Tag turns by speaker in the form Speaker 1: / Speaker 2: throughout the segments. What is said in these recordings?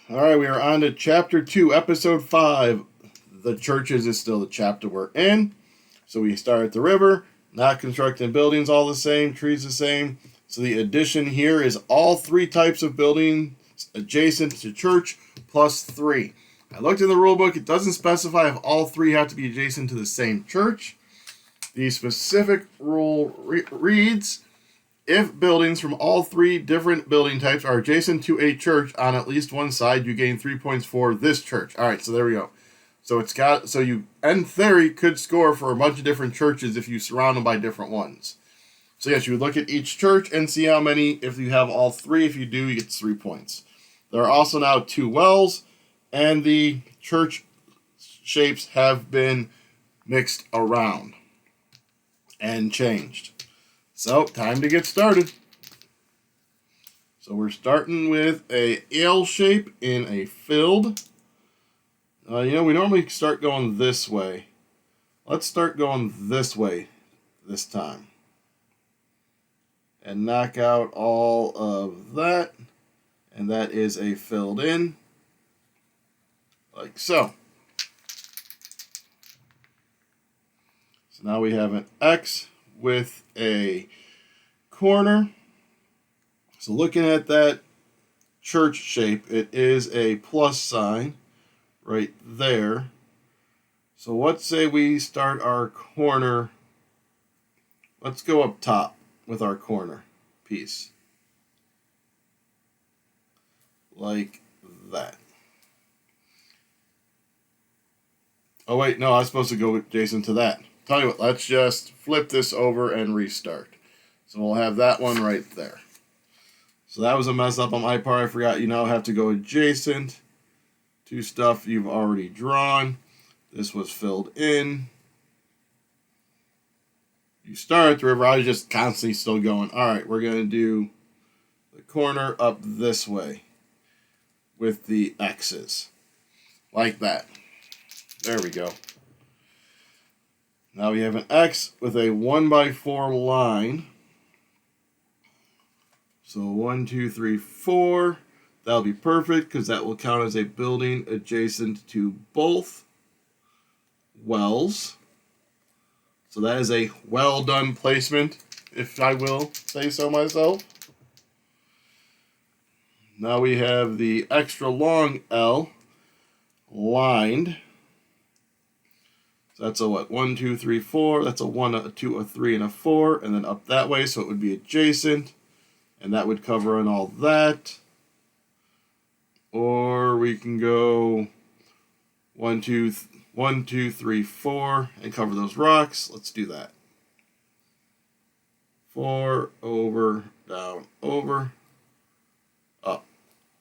Speaker 1: All right, we are on to Chapter 2, Episode 5. The churches is still the chapter we're in. So we start at the river, not constructing buildings all the same, trees the same. So the addition here is all three types of buildings adjacent to church plus 3. I looked in the rule book. It doesn't specify if all three have to be adjacent to the same church. The specific rule reads, if buildings from all three different building types are adjacent to a church on at least one side, you gain 3 points for this church. All right, so there we go. So you, in theory, could score for a bunch of different churches if you surround them by different ones. So yes, you would look at each church and see how many. If you have all three, if you do, you get 3 points. There are also now 2 wells, and the church shapes have been mixed around and changed. So, time to get started. So we're starting with a L shape in a filled. We normally start going this way. Let's start going this way this time. And knock out all of that. And that is a filled in. Like so. So now we have an X with a corner. So looking at that church shape, it is a plus sign right there. So let's say we start our corner. Let's go up top with our corner piece. Like that. Oh wait, no, I was supposed to go adjacent to that. Tell you what, let's just flip this over and restart. So we'll have that one right there. So that was a mess up on my part. I forgot you now have to go adjacent to stuff you've already drawn. This was filled in. You start at the river. I was just constantly still going. All right, we're going to do the corner up this way with the X's. Like that. There we go. Now we have an X with a 1x4 line. So 1, 2, 3, 4. That'll be perfect because that will count as a building adjacent to both wells. So that is a well done placement, if I will say so myself. Now we have the extra long L lined. So that's a what? 1, 2, 3, 4. That's a 1, a 2, a 3, and a 4. And then up that way, so it would be adjacent. And that would cover in all that. Or we can go 1, 2, 3, 4, and cover those rocks. Let's do that. 4, over, down, over, up.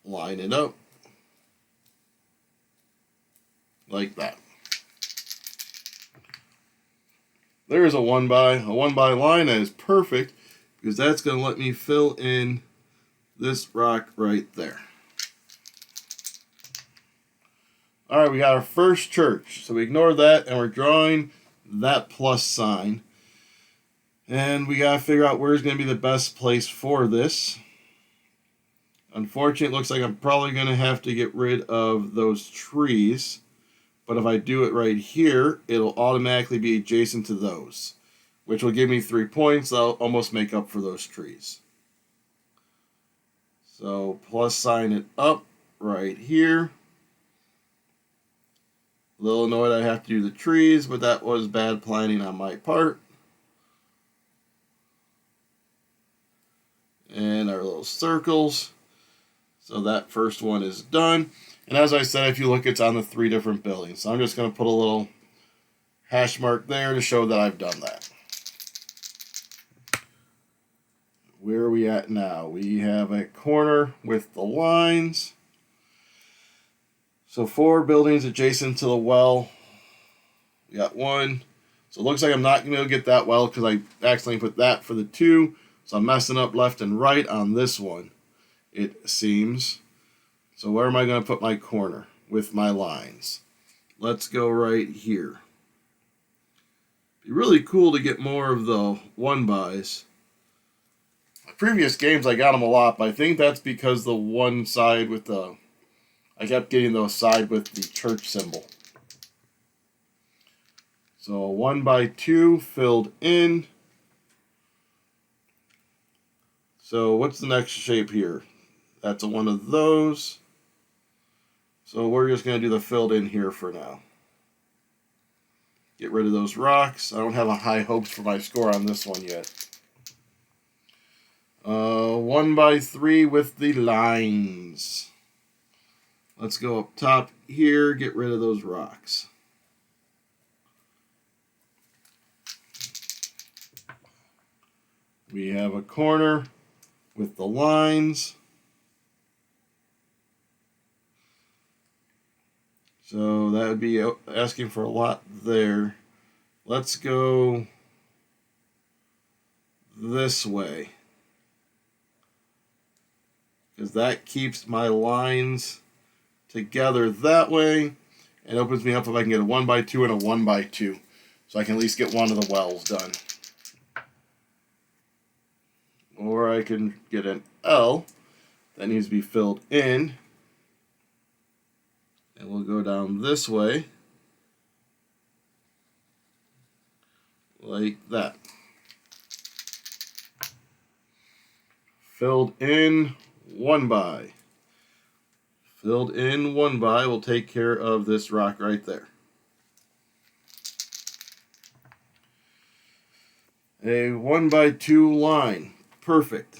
Speaker 1: Line it up. Like that. There's a 1x line that is perfect because that's going to let me fill in this rock right there. All right, we got our first church. So we ignore that and we're drawing that plus sign. And we got to figure out where's going to be the best place for this. Unfortunately, it looks like I'm probably going to have to get rid of those trees. But if I do it right here, it'll automatically be adjacent to those, which will give me 3 points. That'll almost make up for those trees. So plus sign it up right here. A little annoyed I have to do the trees, but that was bad planning on my part. And our little circles. So that first one is done. And as I said, if you look, it's on the 3 different buildings. So I'm just going to put a little hash mark there to show that I've done that. Where are we at now? We have a corner with the lines. So 4 buildings adjacent to the well. We got 1. So it looks like I'm not going to get that well because I accidentally put that for the 2. So I'm messing up left and right on this one, it seems. So where am I going to put my corner with my lines? Let's go right here. Be really cool to get more of the 1x's. Previous games I got them a lot, but I think that's because the one side with the I kept getting those side with the church symbol. So 1 by 2 filled in. So what's the next shape here? That's one of those. So we're just going to do the filled in here for now. Get rid of those rocks. I don't have a high hopes for my score on this one yet. 1 by 3 with the lines. Let's go up top here, get rid of those rocks. We have a corner with the lines. So that would be asking for a lot there. Let's go this way, because that keeps my lines together that way and opens me up if I can get a 1 by 2 and a 1 by 2. So I can at least get one of the wells done. Or I can get an L that needs to be filled in. And we'll go down this way, like that. Filled in 1 by. Filled in 1 by will take care of this rock right there. A 1 by 2 line. Perfect.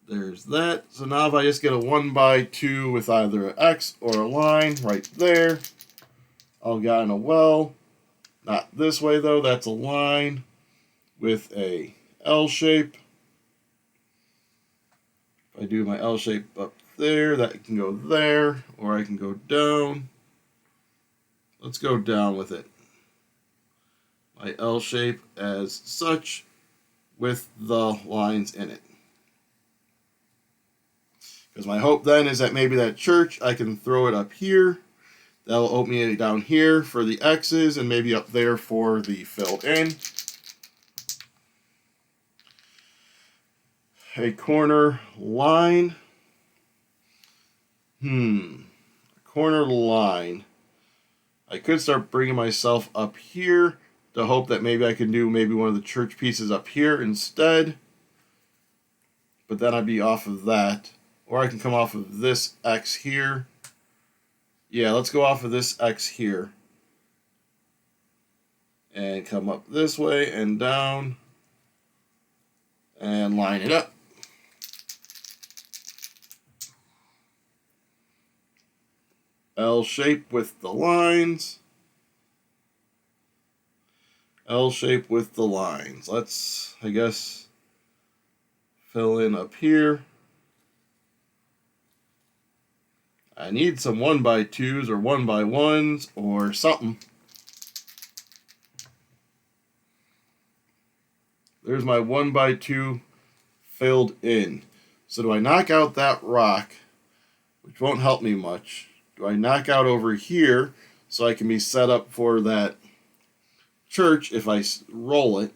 Speaker 1: There's that. So now if I just get a 1 by 2 with either an X or a line right there, I'll get in a well. Not this way though, that's a line with a L shape. If I do my L shape up there, that can go there, or I can go down. Let's go down with it. My L shape as such with the lines in it. Because my hope then is that maybe that church, I can throw it up here. That'll open me down here for the X's and maybe up there for the filled in. A corner line. Corner line. I could start bringing myself up here to hope that maybe I can do maybe one of the church pieces up here instead. But then I'd be off of that. Or I can come off of this X here. Yeah, let's go off of this X here. And come up this way and down. And line it up. L shape with the lines. L shape with the lines. Let's, I guess, fill in up here. I need some 1 by 2s or 1 by 1s or something. There's my 1 by 2 filled in. So do I knock out that rock, which won't help me much? Do I knock out over here so I can be set up for that church if I roll it?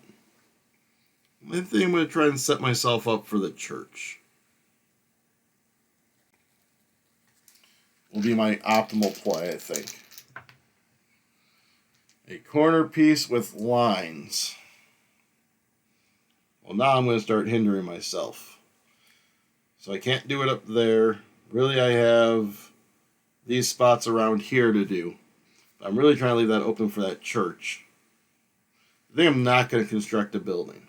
Speaker 1: I think I'm going to try and set myself up for the church. Will be my optimal play, I think. A corner piece with lines. Well, now I'm going to start hindering myself. So I can't do it up there. Really, I have these spots around here to do. I'm really trying to leave that open for that church. I think I'm not going to construct a building.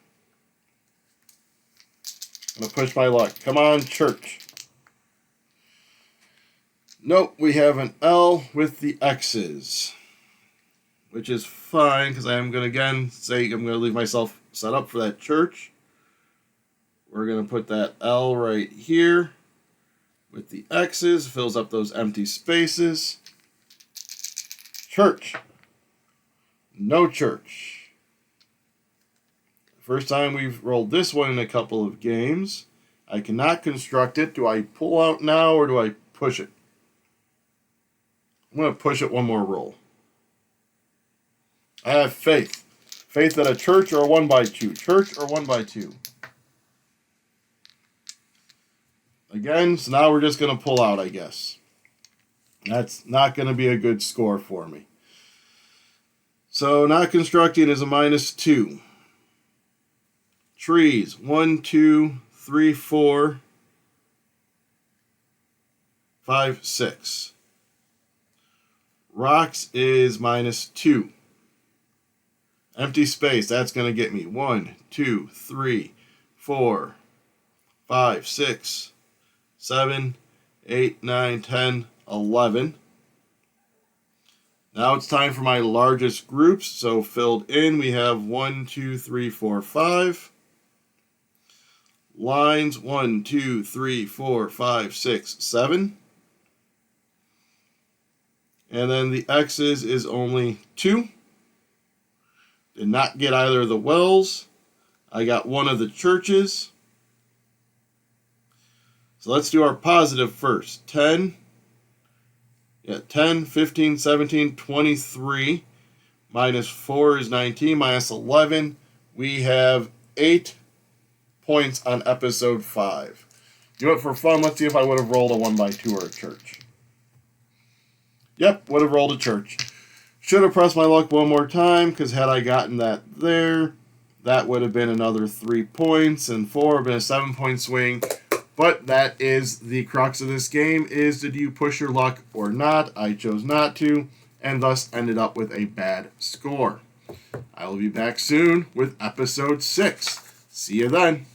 Speaker 1: I'm going to push my luck. Come on, church. Nope, we have an L with the X's, which is fine because I am going to again say I'm going to leave myself set up for that church. We're going to put that L right here with the X's, fills up those empty spaces. Church. No church. First time we've rolled this one in a couple of games. I cannot construct it. Do I pull out now or do I push it? I'm going to push it one more roll. I have faith. Faith that a church or a 1 by 2. Church or 1 by 2. Again, so now we're just going to pull out, I guess. That's not going to be a good score for me. So not constructing is a -2. Trees, 1, 2, 3, 4, 5, 6. Rocks is -2. Empty space, that's going to get me 1, 2, 3, 4, 5, 6, 7, 8, 9, 10, 11. Now it's time for my largest groups. So filled in, we have 1, 2, 3, 4, 5. Lines, 1, 2, 3, 4, 5, 6, 7. And then the X's is only 2. Did not get either of the wells. I got one of the churches. So let's do our positive first. 10, 15, 17, 23. -4 is 19. -11. We have 8 points on episode 5. Do it for fun. Let's see if I would have rolled a 1x2 or a church. Yep, would have rolled a church. Should have pressed my luck one more time, because had I gotten that there, that would have been another 3 points, and 4 would have been a 7-point swing. But that is the crux of this game, is did you push your luck or not? I chose not to, and thus ended up with a bad score. I will be back soon with episode 6. See you then.